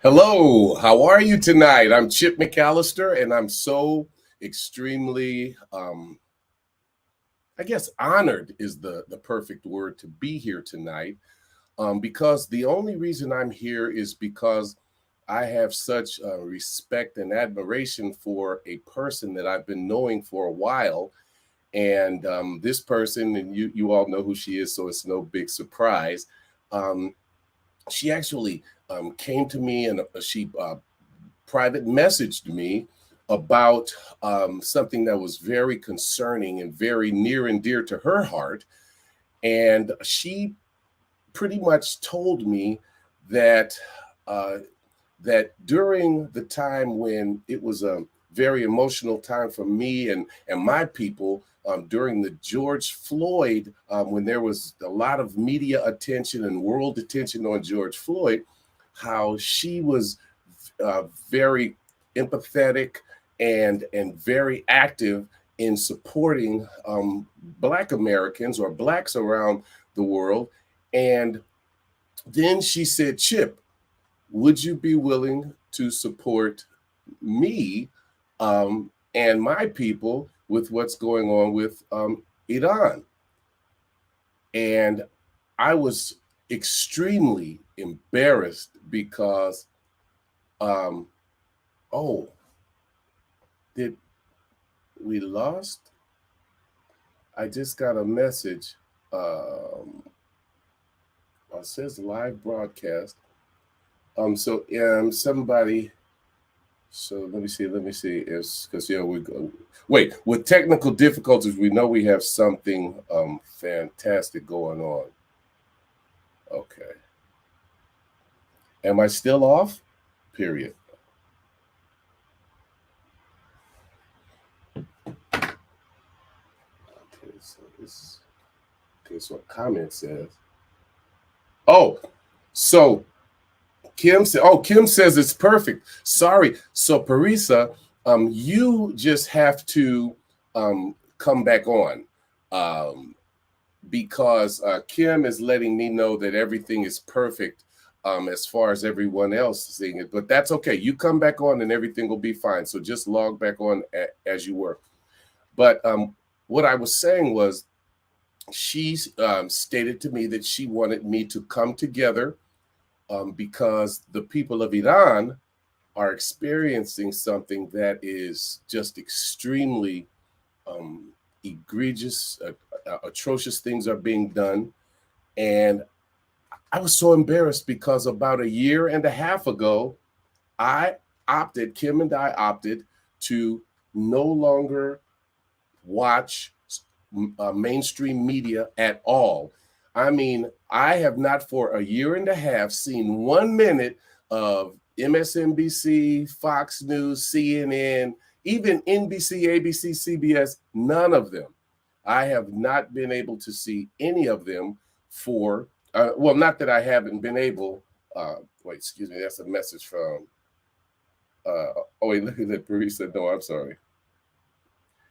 Hello, how are you tonight? I'm Chip McAllister, and I'm so extremely, I guess, honored is the perfect word to be here tonight. Because the only reason I'm here is because I have such respect and admiration for a person that I've been knowing for a while. And this person, and you all know who she is, so it's no big surprise. Um, she actually came to me and she private messaged me about something that was very concerning and very near and dear to her heart. And she pretty much told me that uh, that during the time when it was a very emotional time for me and my people during the George Floyd, when there was a lot of media attention and world attention on George Floyd, how she was very empathetic and very active in supporting Black Americans or Blacks around the world. And then she said, Chip, would you be willing to support me and my people with what's going on with Iran? And I was extremely embarrassed because, um, oh, did we lost? I just got a message. It says live broadcast. Somebody. So let me see. It's because we go. Wait, with technical difficulties, we know we have something fantastic going on. Okay. Am I still off? Period. Okay, so this. Okay, so a comment says. Oh, so Kim says it's perfect. Sorry. So Parisa, you just have to come back on. Um, because Kim is letting me know that everything is perfect as far as everyone else seeing it. But that's okay. You come back on and everything will be fine. So just log back on as you were. But what I was saying was she stated to me that she wanted me to come together because the people of Iran are experiencing something that is just extremely um, egregious, atrocious things are being done. And I was so embarrassed because about a year and a half ago, Kim and I opted to no longer watch mainstream media at all. I mean, I have not for a year and a half seen 1 minute of MSNBC, Fox News, CNN, even NBC, ABC, CBS, none of them. I have not been able to see any of them for, well, not that I haven't been able. Wait, excuse me, that's a message from, oh, wait, look at that. Parisa. No, I'm sorry.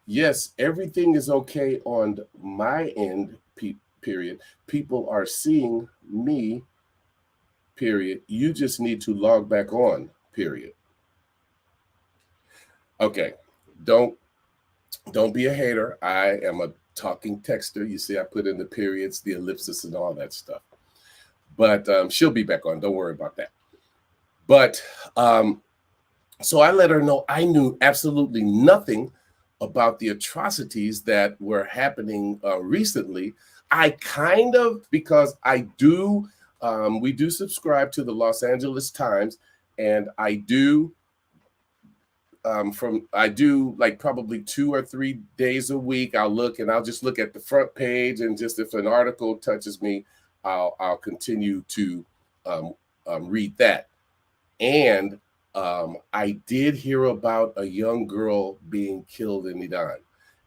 Yes, everything is okay on my end, period. People are seeing me, period. You just need to log back on, period. Okay, don't don't be a hater. I am a talking texter. You see, I put in the periods, the ellipsis, and all that stuff. But she'll be back on. Don't worry about that. But so I let her know I knew absolutely nothing about the atrocities that were happening recently. I kind of, because we do subscribe to the Los Angeles Times, and I do like probably 2 or 3 days a week. I'll look and I'll just look at the front page, and just if an article touches me, I'll continue to read that. And I did hear about a young girl being killed in Iran,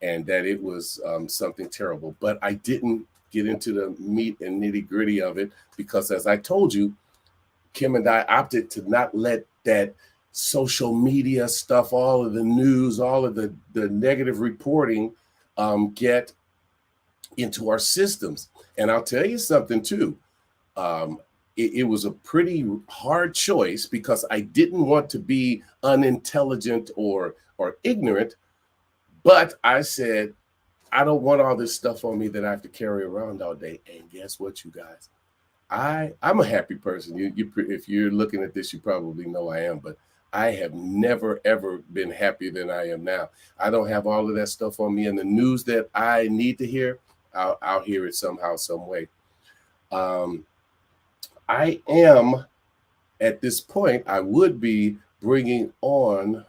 and that it was something terrible. But I didn't get into the meat and nitty gritty of it because, as I told you, Kim and I opted to not let that social media stuff, all of the news, all of the negative reporting get into our systems. And I'll tell you something too. Um, it was a pretty hard choice because I didn't want to be unintelligent or ignorant, but I said I don't want all this stuff on me that I have to carry around all day. And guess what, you guys? I'm a happy person. If you're looking at this, you probably know I am, but I have never ever been happier than I am now. I don't have all of that stuff on me, and the news that I need to hear, I'll hear it somehow, some way. Um, I am at this point. I would be bringing on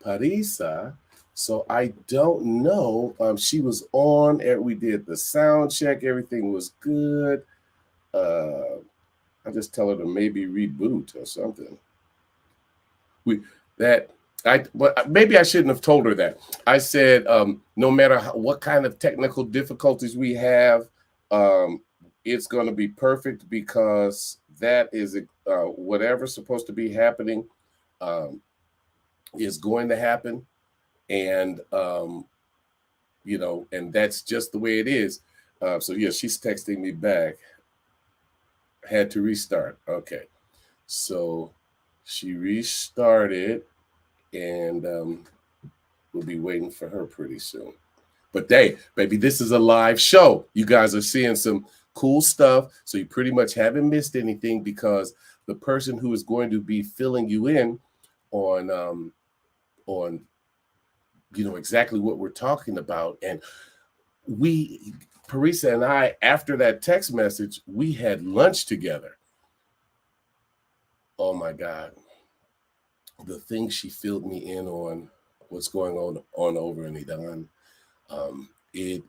Parisa. So I don't know. She was on. We did the sound check. Everything was good. I just tell her to maybe reboot or something. We that I but maybe I shouldn't have told her that. I said no matter what kind of technical difficulties we have, um, it's going to be perfect because that is whatever's supposed to be happening um, is going to happen, and and that's just the way it is. So yeah, she's texting me back. Had to restart. Okay, so she restarted, and we'll be waiting for her pretty soon. But hey, baby, this is a live show. You guys are seeing some cool stuff, so you pretty much haven't missed anything because the person who is going to be filling you in on exactly what we're talking about, and we Parisa and I, after that text message, we had lunch together. Oh my God. The thing she filled me in on what's going on over in Iran, it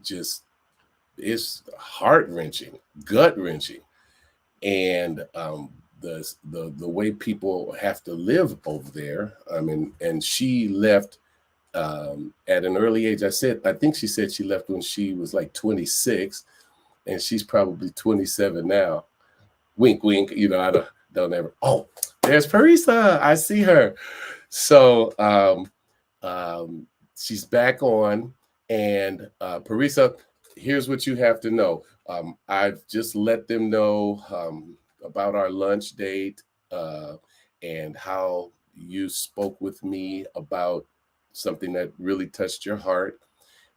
just it's heart-wrenching, gut-wrenching. And the way people have to live over there. I mean, and she left at an early age. I think she said she left when she was like 26, and she's probably 27 now. Wink, wink. I don't ever. Oh, there's Parisa. I see her. So she's back on, and Parisa, here's what you have to know. I've just let them know about our lunch date and how you spoke with me about something that really touched your heart.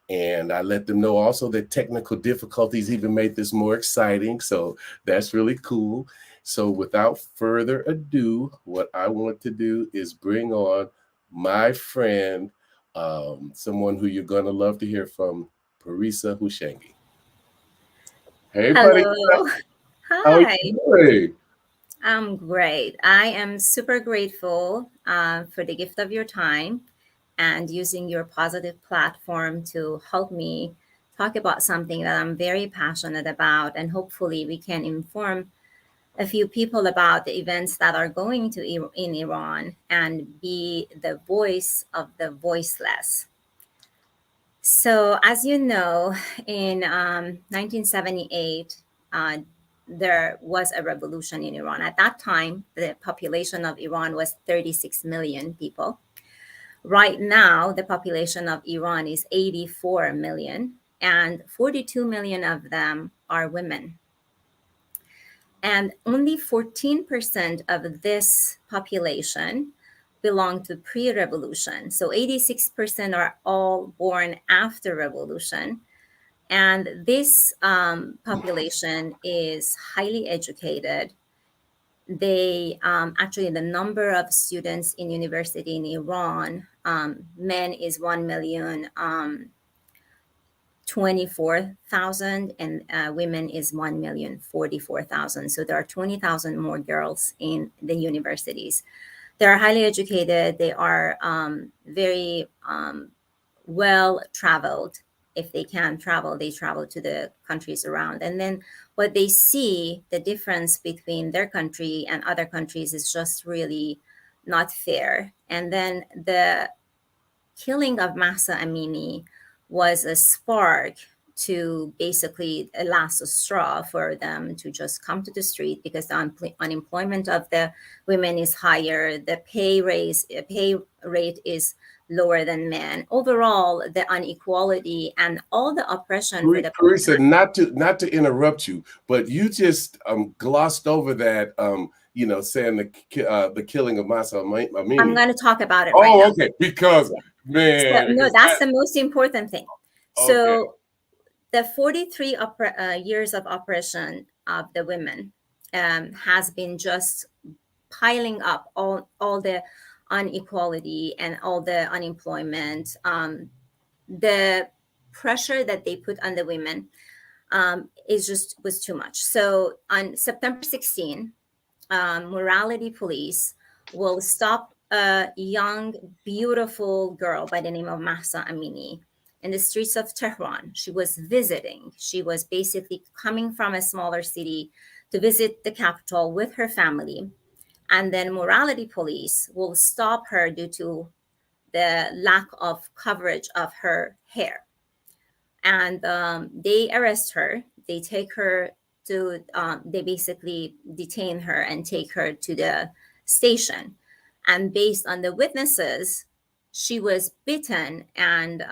And I let them know also that technical difficulties even made this more exciting. So that's really cool. So without further ado, what I want to do is bring on my friend, someone who you're going to love to hear from, Parisa Houshangi. Hey, buddy. Hello. How are Hi. you doing? I'm great. I am super grateful for the gift of your time and using your positive platform to help me talk about something that I'm very passionate about. And hopefully, we can inform a few people about the events that are going to in Iran and be the voice of the voiceless. So, as you know, in 1978, there was a revolution in Iran. At that time, the population of Iran was 36 million people. Right now, the population of Iran is 84 million, and 42 million of them are women. And only 14% of this population belong to pre-revolution. So 86% are all born after revolution. And this population is highly educated. They actually, the number of students in university in Iran, men is 1 million 24,000, and women is 1,044,000. So there are 20,000 more girls in the universities. They are highly educated. They are very well traveled. If they can travel, they travel to the countries around. And then what they see, the difference between their country and other countries is just really not fair. And then the killing of Masa Amini was a spark to basically a last straw for them to just come to the street because the unemployment of the women is higher. The pay rate is lower than men. Overall, the inequality and all the oppression for the Teresa, not to interrupt you, but you just glossed over that saying the killing of Masa I'm Amini. going to talk about it right now. Oh, okay. Because Yeah. So, man, no, because that's that the most important thing. okay. So, the 43 years of oppression of the women has been just piling up all the inequality and all the unemployment, the pressure that they put on the women is just was too much. So on September 16, morality police will stop a young, beautiful girl by the name of Mahsa Amini in the streets of Tehran. She was visiting. She was basically coming from a smaller city to visit the capital with her family. And then morality police will stop her due to the lack of coverage of her hair. And they arrest her. They take her to, they basically detain her and take her to the station. And based on the witnesses, she was bitten and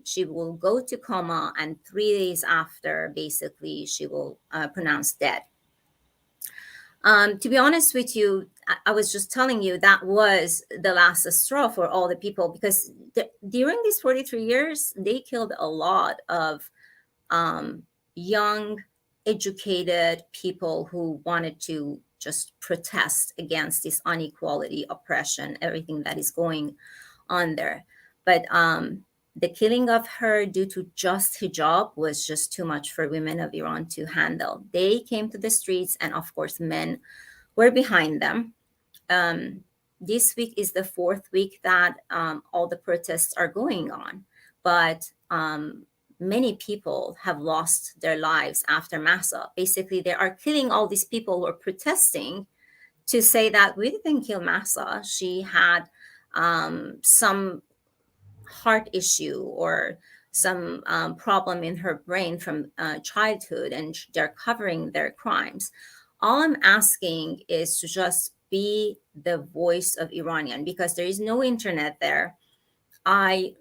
she will go to coma. And 3 days after, basically, she will pronounce dead. To be honest with you, I was just telling you that was the last straw for all the people because during these 43 years, they killed a lot of young, educated people who wanted to just protest against this inequality, oppression, everything that is going on there. But the killing of her due to just hijab was just too much for women of Iran to handle. They came to the streets, and of course, men were behind them. This week is the fourth week that all the protests are going on, but many people have lost their lives after Massa. Basically, they are killing all these people who are protesting to say that we didn't kill Massa. She had some heart issue or some problem in her brain from childhood, and they're covering their crimes. All I'm asking is to just be the voice of Iranian because there is no internet there. I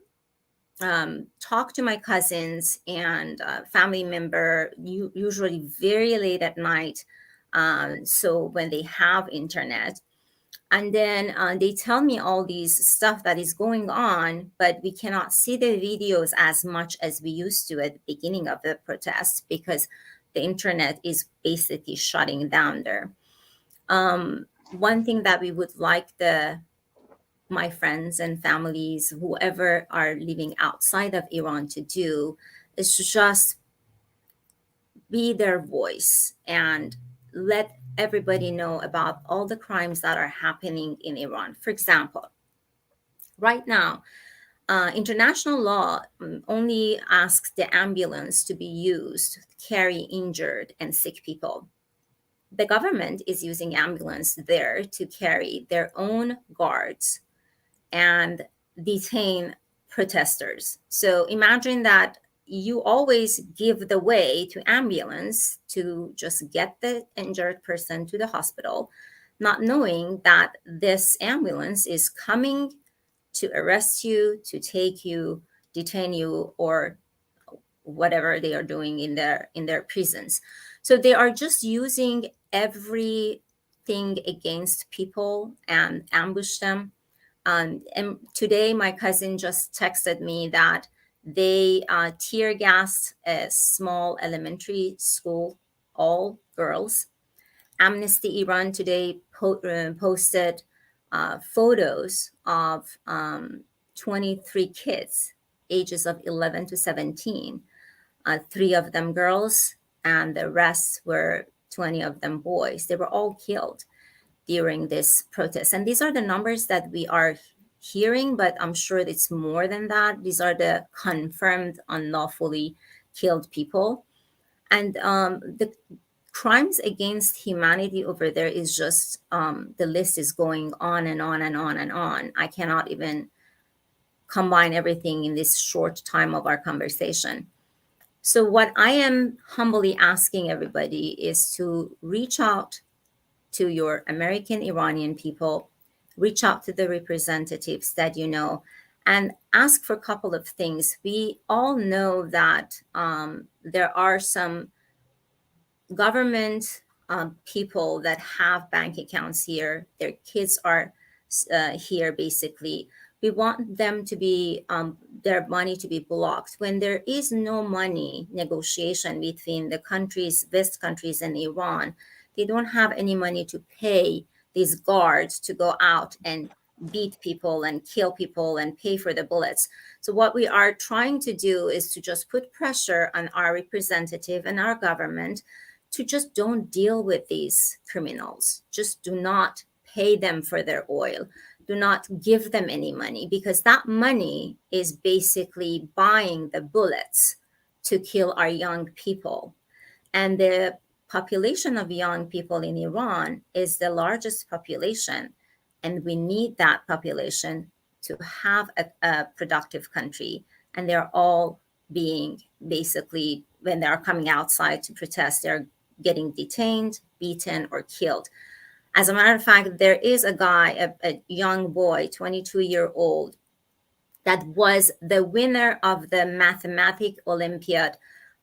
talk to my cousins and family member usually very late at night. So when they have internet, and then they tell me all these stuff that is going on, but we cannot see the videos as much as we used to at the beginning of the protest because the internet is basically shutting down there. One thing that we would like the my friends and families, whoever are living outside of Iran, to do is to just be their voice and let everybody know about all the crimes that are happening in Iran. For example, right now, international law only asks the ambulance to be used to carry injured and sick people. The government is using ambulance there to carry their own guards and detain protesters. So imagine that you always give the way to ambulance to just get the injured person to the hospital, not knowing that this ambulance is coming to arrest you, to take you, detain you, or whatever they are doing in their prisons. So they are just using everything against people and ambush them. And today, my cousin just texted me that they tear gassed a small elementary school, all girls. Amnesty Iran today posted photos of 23 kids, ages of 11 to 17. Three of them girls, and the rest were 20 of them boys. They were all killed during this protest. And these are the numbers that we are hearing, but I'm sure it's more than that. These are the confirmed unlawfully killed people. And the crimes against humanity over there is just, the list is going on and on and on and on. I cannot even combine everything in this short time of our conversation. So, what I am humbly asking everybody is to reach out to your American Iranian people, reach out to the representatives that you know, and ask for a couple of things. We all know that there are some government people that have bank accounts here. Their kids are here, basically. We want them to be, their money to be blocked. When there is no money negotiation between the countries, West countries, and Iran, they don't have any money to pay these guards to go out and beat people and kill people and pay for the bullets. So what we are trying to do is to just put pressure on our representative and our government to just don't deal with these criminals. Just do not pay them for their oil. Do not give them any money, because that money is basically buying the bullets to kill our young people. And the population of young people in Iran is the largest population. And we need that population to have a productive country. And they're all being, basically, when they are coming outside to protest, they're getting detained, beaten, or killed. As a matter of fact, there is a guy, a young boy, 22-year-old, that was the winner of the mathematic Olympiad,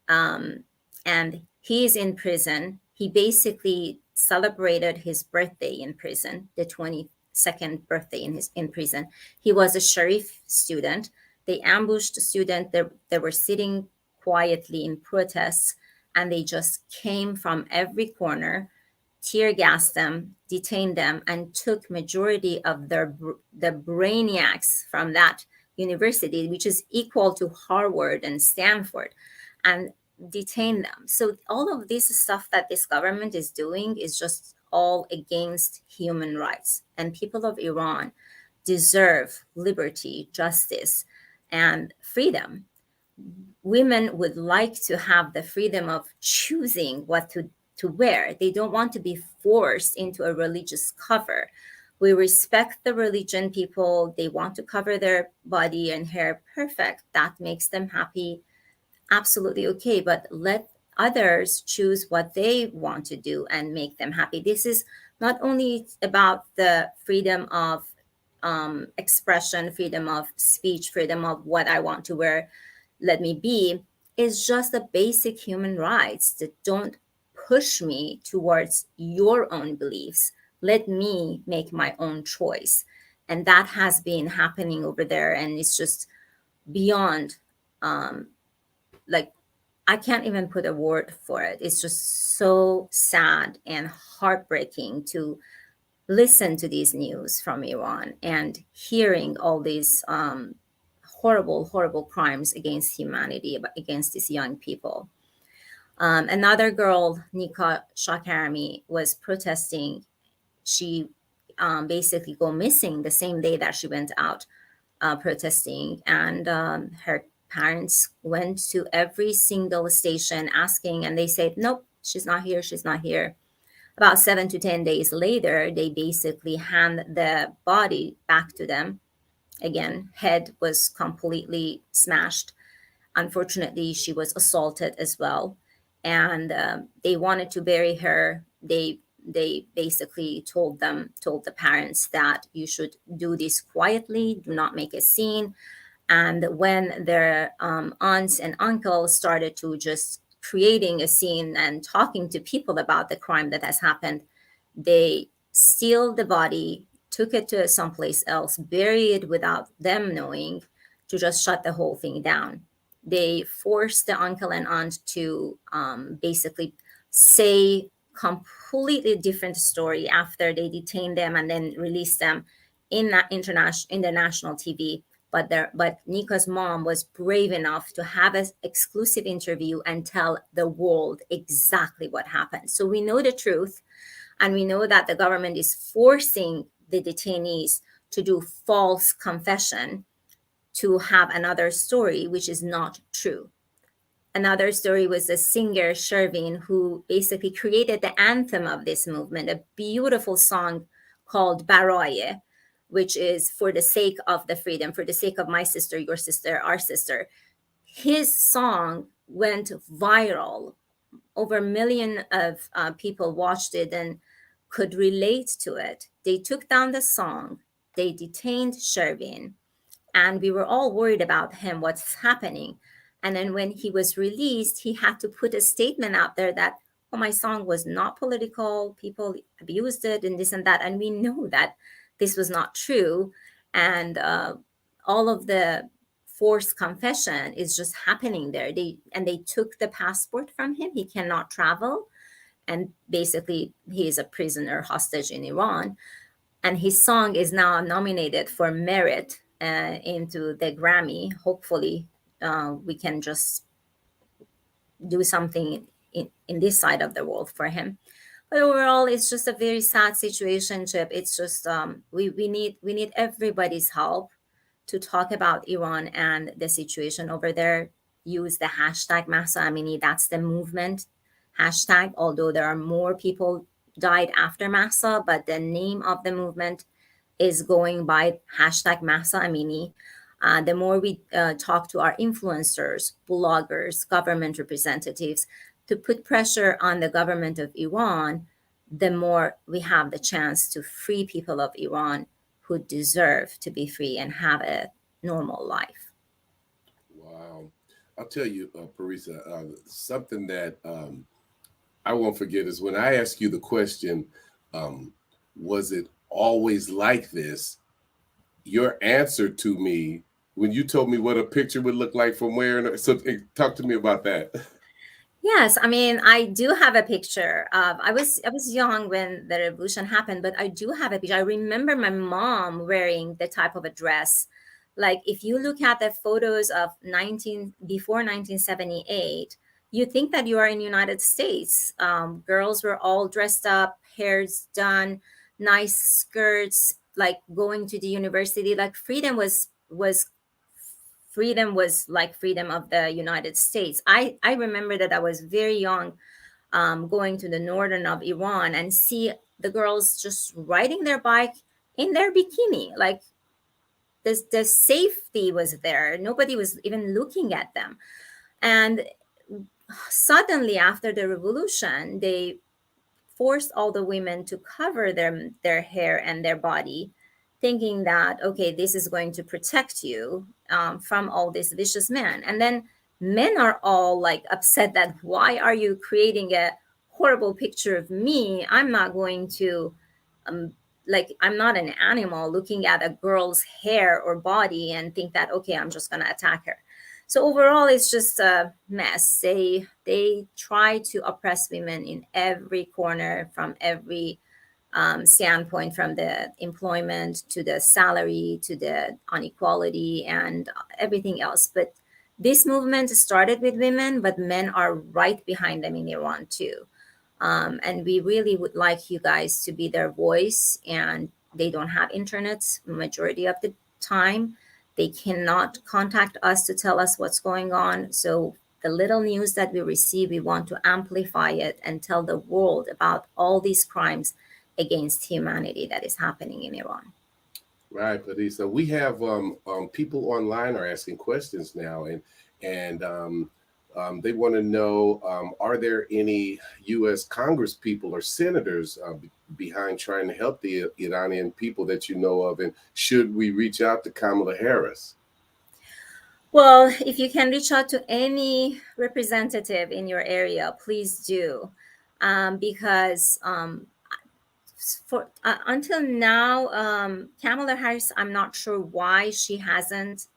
and he's in prison. He basically celebrated his birthday in prison, the 22nd birthday in prison. He was a Sharif student. They ambushed a student. They were sitting quietly in protests, and they just came from every corner, tear gassed them, detained them, and took majority of the brainiacs from that university, which is equal to Harvard and Stanford, and detain them. So all of this stuff that this government is doing is just all against human rights. And people of Iran deserve liberty, justice, and freedom. Women would like to have the freedom of choosing what to wear. They don't want to be forced into a religious cover. We respect the religion people. They want to cover their body and hair. Perfect. That makes them happy. Absolutely okay. But let others choose what they want to do and make them happy. This is not only about the freedom of expression, freedom of speech, freedom of what I want to wear, let me be, is just the basic human rights that don't push me towards your own beliefs. Let me make my own choice. And that has been happening over there. And it's just beyond, like, I can't even put a word for it. It's just so sad and heartbreaking to listen to these news from Iran and hearing all these horrible, horrible crimes against humanity, against these young people. Another girl, Nika Shakarami, was protesting. She basically go missing the same day that she went out protesting, and her parents went to every single station asking, and they said, nope, she's not here, she's not here. About 7 to 10 days later, they basically hand the body back to them. Again, head was completely smashed. Unfortunately, she was assaulted as well, and they wanted to bury her. They basically told the parents that you should do this quietly, do not make a scene. And when their aunts and uncles started to just creating a scene and talking to people about the crime that has happened, they steal the body, took it to someplace else, bury it without them knowing, to just shut the whole thing down. They forced the uncle and aunt to basically say completely different story after they detained them and then released them in that international, in the national TV. But Nika's mom was brave enough to have an exclusive interview and tell the world exactly what happened. So we know the truth, and we know that the government is forcing the detainees to do false confession to have another story, which is not true. Another story was the singer Shervin, who basically created the anthem of this movement, a beautiful song called Baraye, which is for the sake of the freedom, for the sake of my sister, your sister, our sister. His song went viral. Over a million of people watched it and could relate to it. They took down the song. They detained Shervin, and we were all worried about him, what's happening. And then when he was released, he had to put a statement out there that, oh, my song was not political, people abused it and this and that. And we know that this was not true. And all of the forced confession is just happening there. They took the passport from him. He cannot travel, and basically he is a prisoner hostage in Iran. And his song is now nominated for merit into the Grammy. Hopefully, we can just do something in this side of the world for him. But overall, it's just a very sad situation, Chip. It's just we need everybody's help to talk about Iran and the situation over there. Use the hashtag Masa Amini. That's the movement hashtag. Although there are more people died after Masa, but the name of the movement is going by hashtag Masa Amini. The more we talk to our influencers, bloggers, government representatives to put pressure on the government of Iran, the more we have the chance to free people of Iran who deserve to be free and have a normal life. Wow. I'll tell you, Parisa, something that I won't forget is when I asked you the question, um, was it always like this? Your answer to me when you told me what a picture would look like from where. So talk to me about that. Yes, I mean, I do have a picture. I was young when the revolution happened, but I do have a picture. I remember my mom wearing the type of a dress. Like if you look at the photos of 19 before 1978, you think that you are in United States. Girls were all dressed up, hairs done, nice skirts, like going to the university. Like freedom was like freedom of the United States. I remember that I was very young, going to the northern of Iran and see the girls just riding their bike in their bikini. Like the safety was there. Nobody was even looking at them. And suddenly after the revolution, they forced all the women to cover their hair and their body, thinking that okay, this is going to protect you from all these vicious men. And then men are all like upset that why are you creating a horrible picture of me? I'm not going to um, like I'm not an animal looking at a girl's hair or body and think that okay, I'm just going to attack her. So overall, it's just a mess. They try to oppress women in every corner, from every standpoint, from the employment to the salary to the inequality and everything else. But this movement started with women, but men are right behind them in Iran too. And we really would like you guys to be their voice. And they don't have internet majority of the time. They cannot contact us to tell us what's going on. So the little news that we receive, we want to amplify it and tell the world about all these crimes against humanity that is happening in Iran. Right, Parisa. We have people online are asking questions now, and they want to know: are there any U.S. Congress people or senators behind trying to help the Iranian people that you know of, and should we reach out to Kamala Harris? Well, if you can reach out to any representative in your area, please do. Because for until now, Kamala Harris, I'm not sure why she hasn't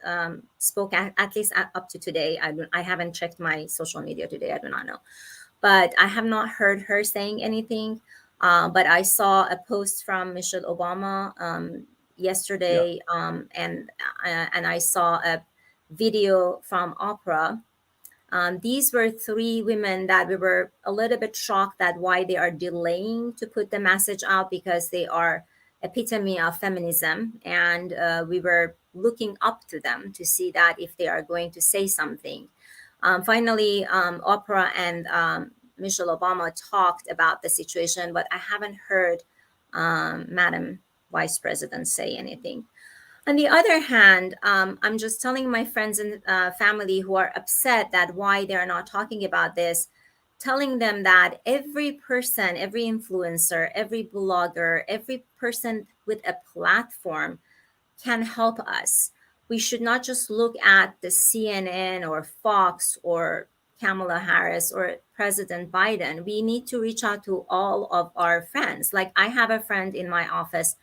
spoke at least up to today. I haven't checked my social media today. I do not know, but I have not heard her saying anything. But I saw a post from Michelle Obama Yeah. yesterday, and I saw a video from Oprah. These were three women that we were a little bit shocked that why they are delaying to put the message out, because they are epitome of feminism, and we were looking up to them to see that if they are going to say something. Finally, Oprah and Michelle Obama talked about the situation, but I haven't heard Madam Vice President say anything. On the other hand, I'm just telling my friends and family who are upset that why they're not talking about this, telling them that every person, every influencer, every blogger, every person with a platform can help us. we should not just look at the CNN or Fox or Kamala Harris or President Biden. We need to reach out to all of our friends. Like I have a friend in my office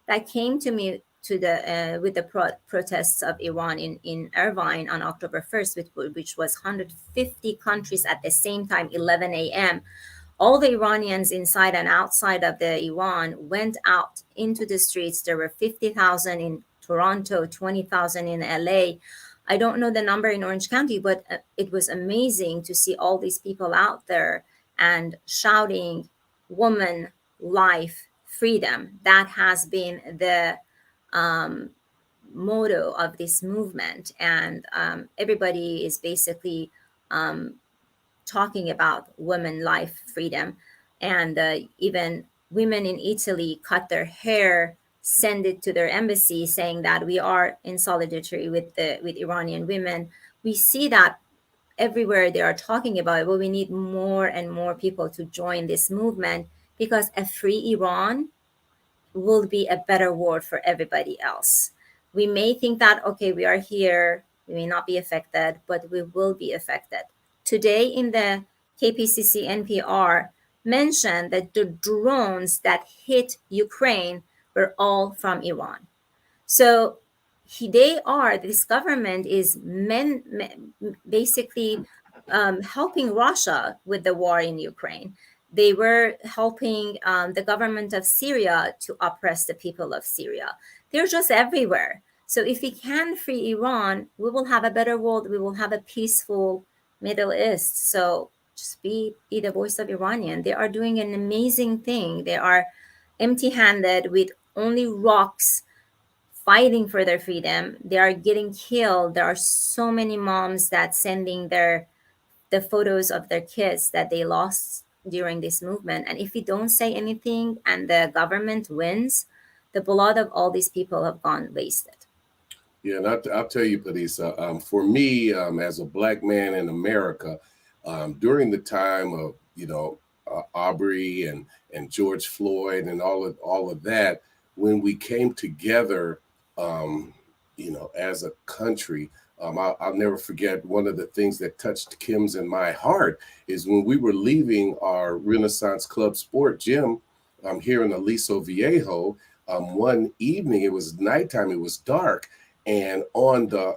that came to me to the with the protests of Iran in Irvine on October 1st, which was 150 countries at the same time, 11 a.m. All the Iranians inside and outside of the Iran went out into the streets. There were 50,000 in Toronto, 20,000 in LA. I don't know the number in Orange County, but it was amazing to see all these people out there and shouting, woman, life, freedom. That has been the um, motto of this movement. And everybody is basically um, talking about women, life, freedom. And even women in Italy cut their hair, send it to their embassy saying that we are in solidarity with Iranian women. We see that everywhere they are talking about it, but we need more and more people to join this movement because a free Iran will be a better world for everybody else. We may think that, okay, we are here, we may not be affected, but we will be affected. Today in the KPCC NPR mentioned that the drones that hit Ukraine were all from Iran. So they are, this government is basically helping Russia with the war in Ukraine. They were helping the government of Syria to oppress the people of Syria. They're just everywhere. So if we can free Iran, we will have a better world. We will have a peaceful Middle East. So just be the voice of Iranian. They are doing an amazing thing. They are empty-handed with only rocks fighting for their freedom. They are getting killed. There are so many moms that sending the photos of their kids that they lost during this movement. And if we don't say anything and the government wins, the blood of all these people have gone wasted. Yeah, and I'll tell you, Parisa, for me, as a black man in America, during the time of Aubrey and George Floyd and all of that, when we came together, as a country, I'll never forget one of the things that touched Kim's in my heart is when we were leaving our Renaissance Club Sport gym here in Aliso Viejo. One evening, it was nighttime, it was dark, and on the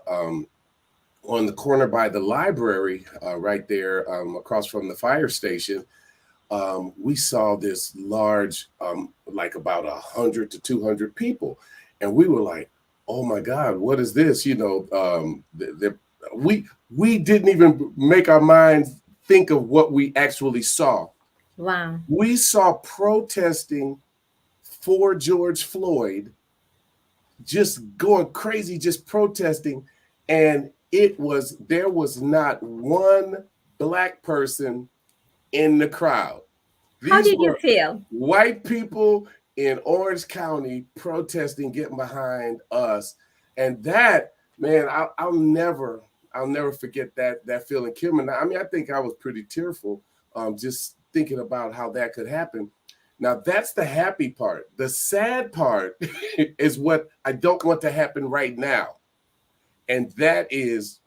corner by the library, right there across from the fire station, we saw this large, like about 100 to 200 people, and we were like, "Oh my God, what is this?" We didn't even make our minds think of what we actually saw. Wow. We saw protesting for George Floyd, just going crazy, just protesting, and there was not one black person in the crowd. How These did you were feel? white people in Orange County protesting, getting behind us, and that, man, I'll never forget that feeling. Kim and I mean, I think I was pretty tearful, just thinking about how that could happen. Now that's the happy part. The sad part is what I don't want to happen right now, and that is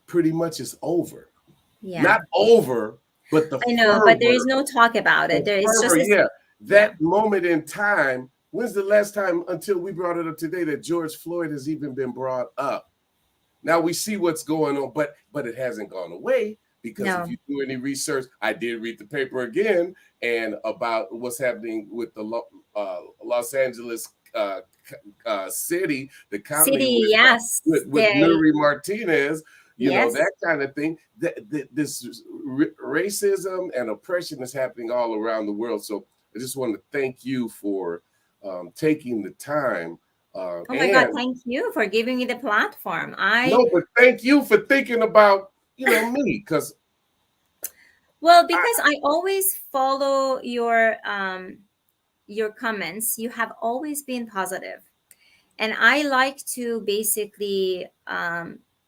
pretty much it's over. Yeah, Not over, but the I know, but there is fervor. no talk about it. The There is just fervor, this. yeah. Yeah. That moment in time, when's the last time until we brought it up today that George Floyd has even been brought up? Now we see what's going on, but it hasn't gone away because if No. you do any research, I did read the paper again and about what's happening with the Los Angeles city, the county City, yes. with They, Nuri Martinez, yes. that kind of thing. This racism and oppression is happening all around the world. So I just want to thank you for taking the time. Oh my God, And thank you for giving me the platform. no, but thank you for thinking about me, because Well, I because I always follow your comments. You have always been positive. And I like to basically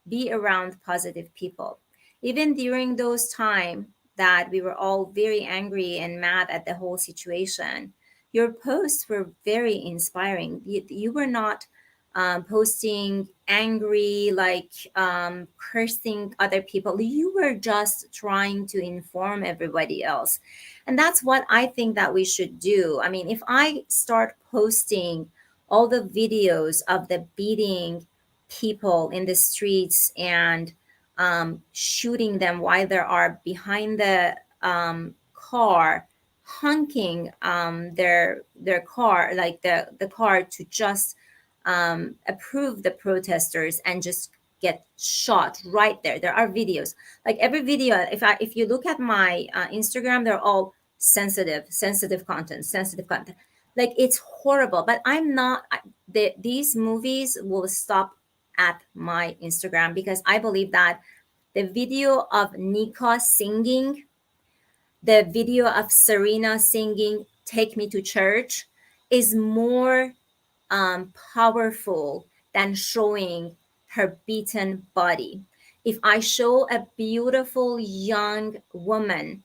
be around positive people. Even during those time that we were all very angry and mad at the whole situation, your posts were very inspiring. You were not posting angry, like cursing other people. You were just trying to inform everybody else. And that's what I think that we should do. I mean, if I start posting all the videos of the beating people in the streets and shooting them while they are behind the car, honking their car, like the car, to just approve the protesters and just get shot right there. There are videos, like every video. If you look at my Instagram, they're all sensitive content. Like it's horrible. But I'm not. These movies will stop at my Instagram because I believe that the video of Nika singing, the video of Serena singing "Take Me to Church" is more powerful than showing her beaten body. If I show a beautiful young woman,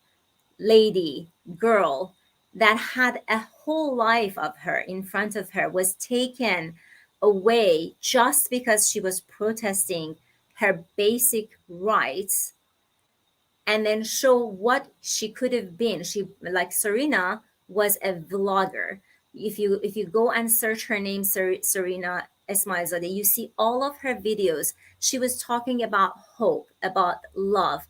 lady, girl that had a whole life of her in front of her was taken away just because she was protesting her basic rights, and then show what she could have been. She, like Serena, was a vlogger. If you go and search her name, Serena Esmailzadeh, you see all of her videos. She was talking about hope, about love.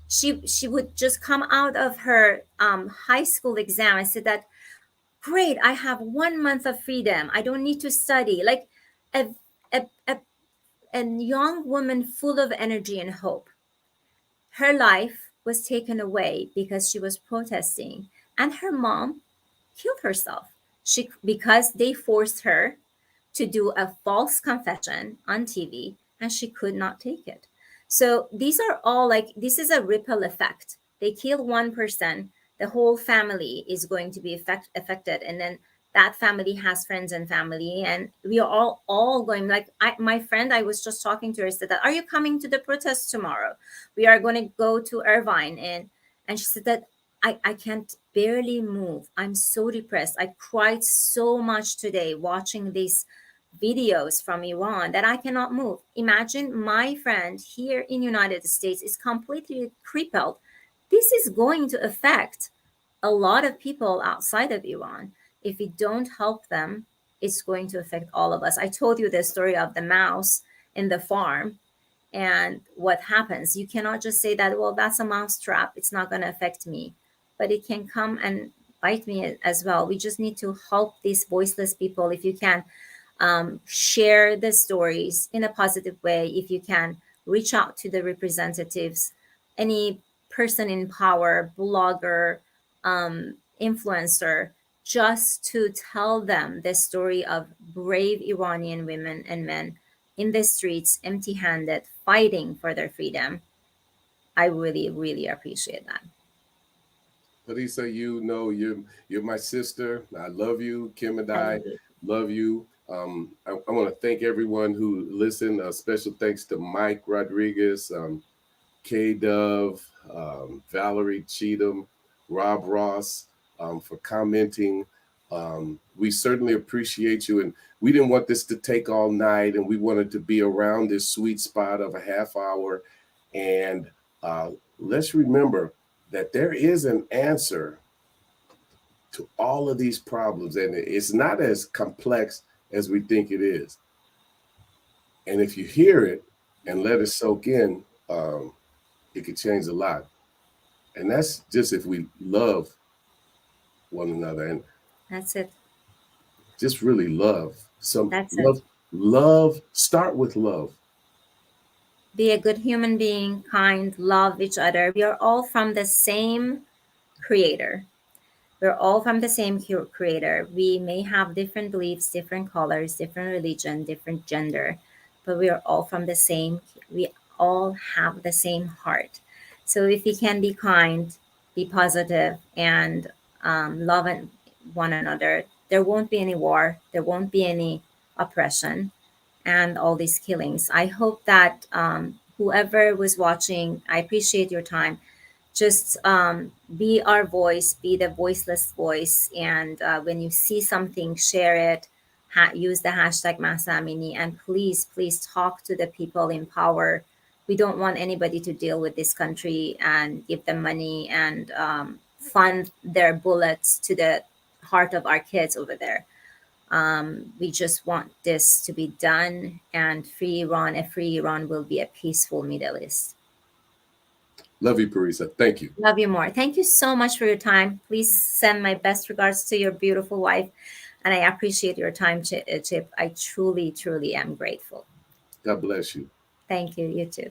She would just come out of her high school exam and said that, great, I have 1 month of freedom. I don't need to study. Like a a, a, a young woman full of energy and hope. Her life was taken away because she was protesting, and her mom killed herself. She, because they forced her to do a false confession on TV, and she could not take it. So these are all, like, this is a ripple effect. They kill one person, the whole family is going to be affected, and then that family has friends and family, and we are all going, like, my friend, I was just talking to her, said that, are you coming to the protest tomorrow? We are going to go to Irvine, and she said that, I can't barely move. I'm so depressed. I cried so much today watching these videos from Iran that I cannot move. Imagine my friend here in United States is completely crippled. This is going to affect a lot of people outside of Iran. If we don't help them, it's going to affect all of us. I told you the story of the mouse in the farm and what happens. You cannot just say that, well, that's a mouse trap, it's not going to affect me, but it can come and bite me as well. We just need to help these voiceless people. If you can share the stories in a positive way, if you can reach out to the representatives, any person in power, blogger, influencer, just to tell them the story of brave Iranian women and men in the streets, empty handed, fighting for their freedom. I really, really appreciate that. Lisa, you know you're my sister. I love you. Kim and I I love you. love you. I want to thank everyone who listened. A special thanks to Mike Rodriguez, K Dove, Valerie Cheatham, Rob Ross, for commenting. We certainly appreciate you, and we didn't want this to take all night, and we wanted to be around this sweet spot of a half hour. And let's remember that there is an answer to all of these problems, and it's not as complex as we think it is. And if you hear it and let it soak in, it could change a lot. And that's just if we love one another and That's it. just really love. Some That's it. love, start with love. Be a good human being, kind, love each other. We are all from the same creator. We're all from the same creator. We may have different beliefs, different colors, different religion, different gender, but we are all from the same. We all have the same heart. So if we can be kind, be positive, and love one another, there won't be any war. There won't be any oppression and all these killings. I hope that whoever was watching, I appreciate your time. Just be our voice, be the voiceless voice. And when you see something, share it, use the hashtag Masamini, and please, please talk to the people in power. We don't want anybody to deal with this country and give them money and fund their bullets to the heart of our kids over there. We just want this to be done, and free Iran, a free Iran will be a peaceful Middle East. Love you, Parisa. Thank you. Love you more. Thank you so much for your time. Please send my best regards to your beautiful wife. And I appreciate your time, Chip. I truly, truly am grateful. God bless you. Thank you. You too.